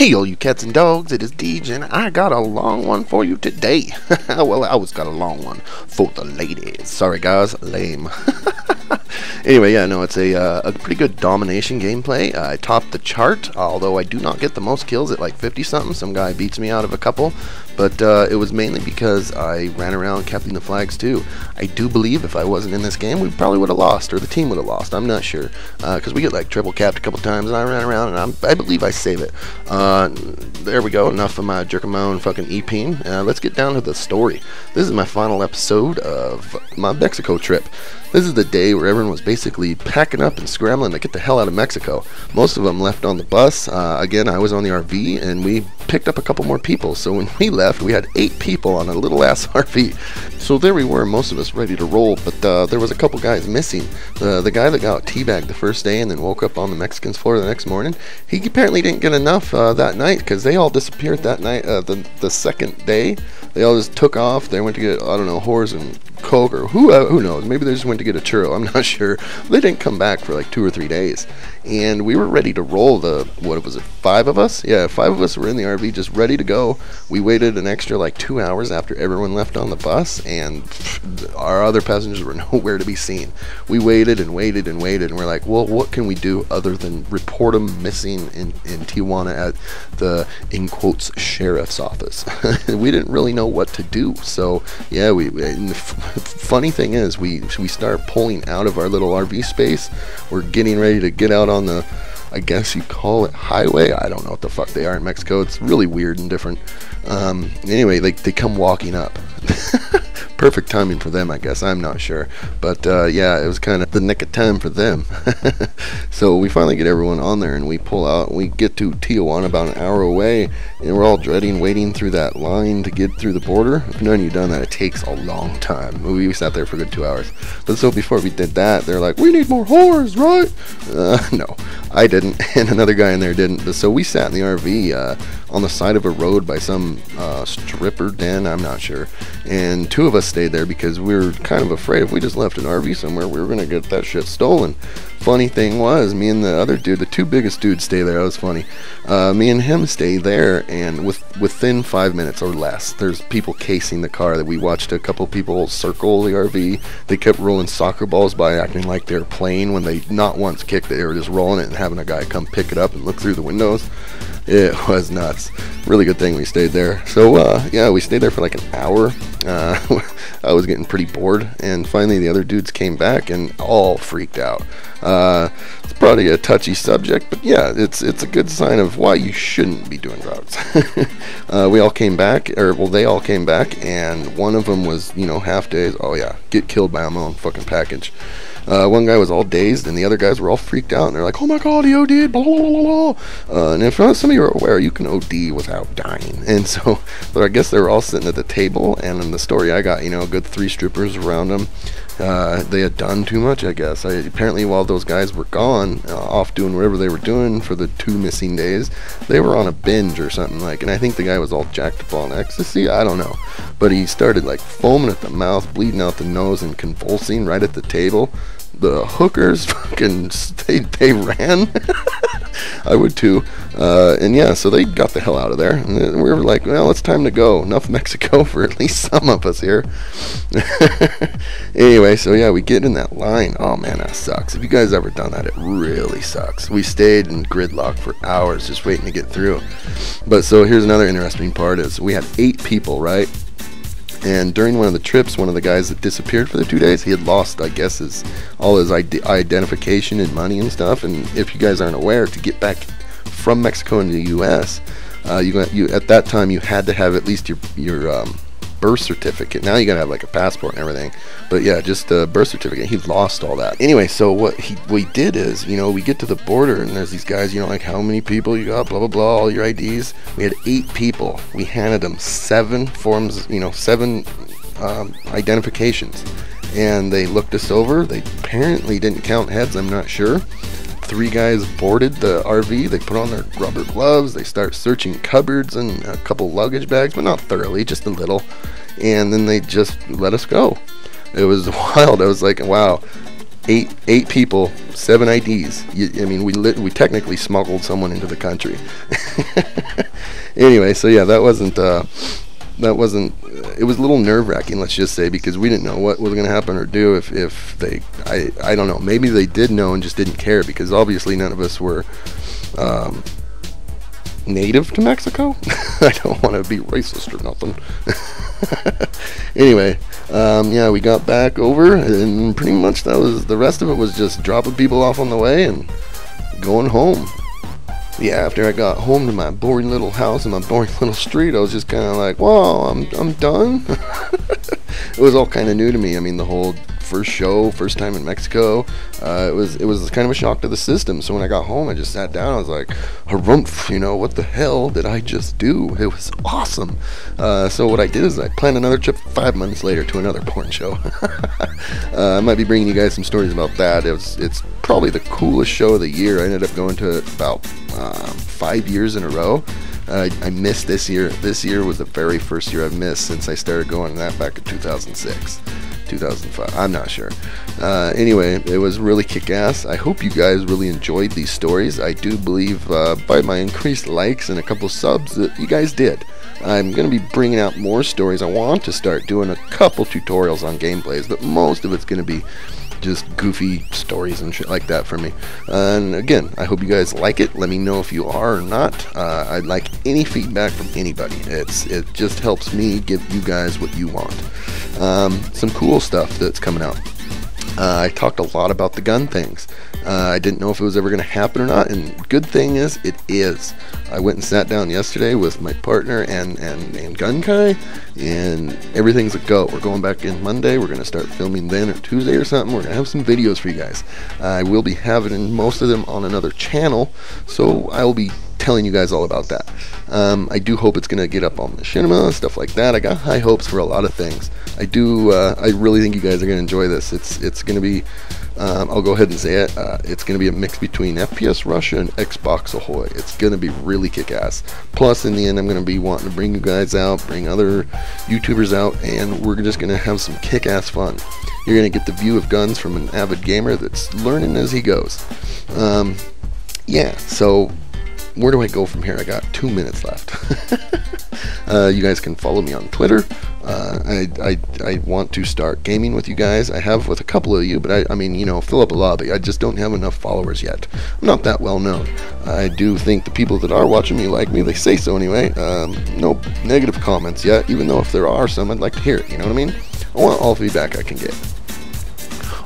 Hey all you cats and dogs, it is Deej and I got a long one for you today. Well, I always got a long one for the ladies. Sorry guys, lame. Anyway, yeah, no, it's a pretty good domination gameplay. I topped the chart, although I do not get the most kills at like 50 something. Some guy beats me out of a couple, but it was mainly because I ran around capturing the flags too. I do believe if I wasn't in this game, we probably would have lost, or the team would have lost. I'm not sure, because we get like triple capped a couple times, and I ran around, and I believe I save it. There we go. Enough of my jerking my own fucking EPing. Let's get down to the story. This is my final episode of my Mexico trip. This is the day where everyone was basically packing up and scrambling to get the hell out of Mexico. Most of them left on the bus. Again, I was on the RV, and we picked up a couple more people. So when we left, we had 8 people on a little ass RV. So there we were, most of us ready to roll, but there was a couple guys missing. The guy that got teabagged the first day and then woke up on the Mexicans' floor the next morning, he apparently didn't get enough that night, because they all disappeared that night. The second day, they all just took off. They went to get, I don't know, whores and coke, or who knows, maybe they just went to get a churro, I'm not sure. They didn't come back for like 2 or 3 days, and we were ready to roll. What was it, 5 of us? Yeah, 5 of us were in the RV just ready to go. We waited an extra like 2 hours after everyone left on the bus, and our other passengers were nowhere to be seen. We waited and waited and waited, and we're like, well, what can we do other than report them missing in Tijuana at the, in quotes, sheriff's office? We didn't really know what to do, so yeah, funny thing is, we start pulling out of our little RV space. We're getting ready to get out on the, I guess you call it, highway. I don't know what the fuck they are in Mexico. It's really weird and different. Anyway, they come walking up. Perfect timing for them, I guess. I'm not sure, but yeah, it was kind of the nick of time for them. So we finally get everyone on there, and we pull out, and we get to Tijuana about an hour away, and we're all dreading waiting through that line to get through the border. If none of you done that, it takes a long time. We sat there for a good 2 hours. But so before we did that, they're like, we need more whores, right? No, I didn't, and another guy in there didn't. But so we sat in the RV on the side of a road by some stripper den, I'm not sure, and 2 of us stayed there because we were kind of afraid if we just left an RV somewhere, we were gonna get that shit stolen. Funny thing was, me and the other dude, the 2 biggest dudes, stay there. That was funny. Me and him stay there, and within 5 minutes or less, there's people casing the car. That we watched a couple people circle the RV. They kept rolling soccer balls by, acting like they were playing, when they not once kicked it. They were just rolling it and having a guy come pick it up and look through the windows. It was nuts. Really good thing we stayed there. So yeah, we stayed there for like an hour. I was getting pretty bored, and finally the other dudes came back and all freaked out. It's probably a touchy subject, but yeah, it's a good sign of why you shouldn't be doing drugs. We all came back, or well, they all came back, and one of them was, you know, half dazed. Oh yeah, get killed by my own fucking package. One guy was all dazed, and the other guys were all freaked out, and they're like, oh my god, he OD'd, blah, blah, blah, blah. And if some of you are aware, you can OD without dying. And so, but I guess they were all sitting at the table, and in the story I got, you know, a good 3 strippers around them. They had done too much, I guess. Apparently, while those guys were gone, off doing whatever they were doing for the 2 missing days, they were on a binge or something like. And I think the guy was all jacked up on ecstasy. I don't know, but he started like foaming at the mouth, bleeding out the nose, and convulsing right at the table. The hookers fucking they ran. I would too. And yeah, so they got the hell out of there, and we were like, well, it's time to go. Enough Mexico for at least some of us here. Anyway, so yeah, we get in that line. Oh man, that sucks. If you guys ever done that, it really sucks. We stayed in gridlock for hours just waiting to get through. But so here's another interesting part, is we had 8 people, right? And during one of the trips, one of the guys that disappeared for the 2 days, he had lost, I guess, all his identification and money and stuff. And if you guys aren't aware, to get back from Mexico into the U.S., you at that time you had to have at least your birth certificate. Now you gotta have like a passport and everything, but yeah, just a birth certificate. He lost all that. Anyway, so what we did is, you know, we get to the border, and there's these guys, you know, like, how many people you got, blah blah blah, all your IDs. We had 8 people. We handed them 7 forms, you know, 7 identifications, and they looked us over. They apparently didn't count heads, I'm not sure. 3 guys boarded the RV. They put on their rubber gloves. They start searching cupboards and a couple luggage bags, but not thoroughly, just a little. And then they just let us go. It was wild. I was like, wow, eight people, 7 IDs. I mean, we technically smuggled someone into the country. Anyway, so yeah, that wasn't. It was a little nerve-wracking, let's just say, because we didn't know what was going to happen or do if they. I don't know. Maybe they did know and just didn't care, because obviously none of us were native to Mexico. I don't want to be racist or nothing. Anyway, yeah, we got back over, and pretty much that was the rest of it. Was just dropping people off on the way and going home. Yeah, after I got home to my boring little house and my boring little street, I was just kind of like, "Whoa, I'm done." It was all kind of new to me. I mean, the whole first show, first time in Mexico, it was kind of a shock to the system. So when I got home, I just sat down. I was like, "Harumph, you know, what the hell did I just do?" It was awesome. So what I did is I planned another trip 5 months later to another porn show. I might be bringing you guys some stories about that. It's probably the coolest show of the year. I ended up going to it about 5 years in a row. I missed this year. This year was the very first year I've missed since I started going to that back in 2006, 2005. I'm not sure. Anyway, it was really kick-ass. I hope you guys really enjoyed these stories. I do believe by my increased likes and a couple subs that you guys did. I'm going to be bringing out more stories. I want to start doing a couple tutorials on gameplays, but most of it's going to be just goofy stories and shit like that for me. And again, I hope you guys like it. Let me know if you are or not. I'd like any feedback from anybody. It just helps me give you guys what you want. Some cool stuff that's coming out. I talked a lot about the gun things. I didn't know if it was ever going to happen or not, and good thing is, it is. I went and sat down yesterday with my partner and Gun Kai, and everything's a go. We're going back in Monday. We're going to start filming then, or Tuesday or something. We're going to have some videos for you guys. I will be having most of them on another channel, so I will be telling you guys all about that. I do hope it's going to get up on the cinema, stuff like that. I got high hopes for a lot of things. I really think you guys are going to enjoy this. It's going to be, I'll go ahead and say it, it's going to be a mix between FPS Russia and Xbox Ahoy. It's going to be really kick-ass. Plus, in the end, I'm going to be wanting to bring you guys out, bring other YouTubers out, and we're just going to have some kick-ass fun. You're going to get the view of guns from an avid gamer that's learning as he goes. Yeah, so where do I go from here? I got 2 minutes left. You guys can follow me on Twitter. I want to start gaming with you guys. I have with a couple of you, but I mean, you know, fill up a lobby. I just don't have enough followers yet. I'm not that well known. I do think the people that are watching me like me. They say so anyway. No negative comments yet, even though if there are some, I'd like to hear it. You know what I mean? I want all feedback I can get.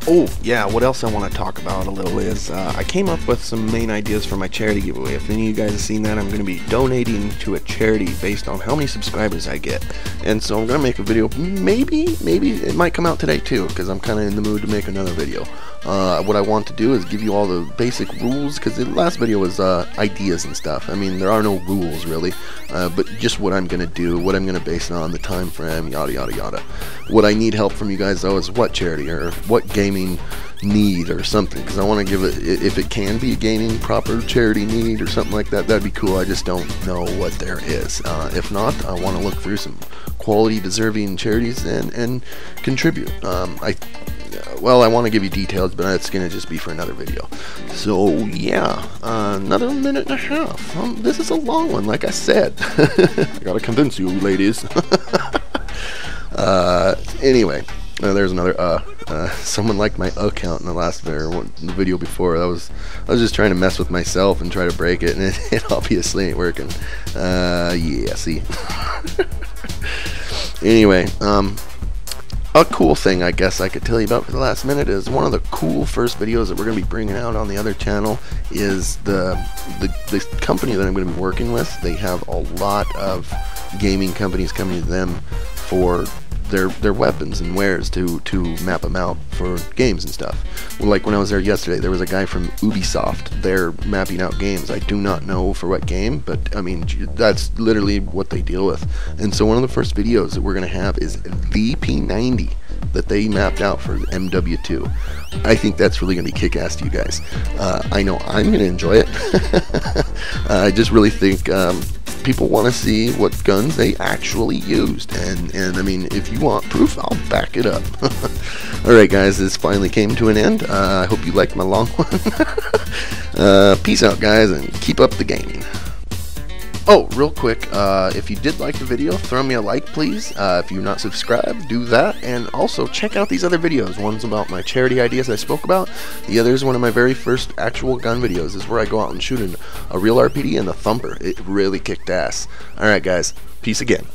Oh, yeah, what else I want to talk about a little is, I came up with some main ideas for my charity giveaway. If any of you guys have seen that, I'm going to be donating to a charity based on how many subscribers I get. And so I'm going to make a video, maybe it might come out today too, because I'm kind of in the mood to make another video. What I want to do is give you all the basic rules, because the last video was ideas and stuff. I mean, there are no rules really, but just what I'm going to do, what I'm going to base it on, the time frame, yada yada yada. What I need help from you guys though is what charity or what gaming need or something, because I want to give it, if it can be a gaming proper charity need or something like that, that'd be cool. I just don't know what there is. If not, I want to look through some quality deserving charities and contribute. Well, I want to give you details, but it's going to just be for another video. So, yeah, another minute and a half. This is a long one, like I said. I gotta convince you, ladies. Anyway, there's another, someone liked my account in the last video before. I was just trying to mess with myself and try to break it, and it obviously ain't working. Yeah, see. Anyway, a cool thing I guess I could tell you about for the last minute is one of the cool first videos that we're going to be bringing out on the other channel is the company that I'm going to be working with. They have a lot of gaming companies coming to them for their weapons and wares to map them out for games and stuff. Well, like when I was there yesterday, there was a guy from Ubisoft. They're mapping out games. I do not know for what game, but I mean, that's literally what they deal with. And so one of the first videos that we're going to have is the P90 that they mapped out for MW2. I think that's really going to be kick-ass to you guys. I know I'm going to enjoy it. I just really think people want to see what guns they actually used, and I mean, if you want proof, I'll back it up. Alright guys, this finally came to an end. I hope you liked my long one. Peace out guys, and keep up the gaming. Oh, real quick, if you did like the video, throw me a like, please. If you're not subscribed, do that. And also, check out these other videos. One's about my charity ideas I spoke about. The other is one of my very first actual gun videos. This is where I go out and shoot a real RPD and the thumper. It really kicked ass. Alright, guys. Peace again.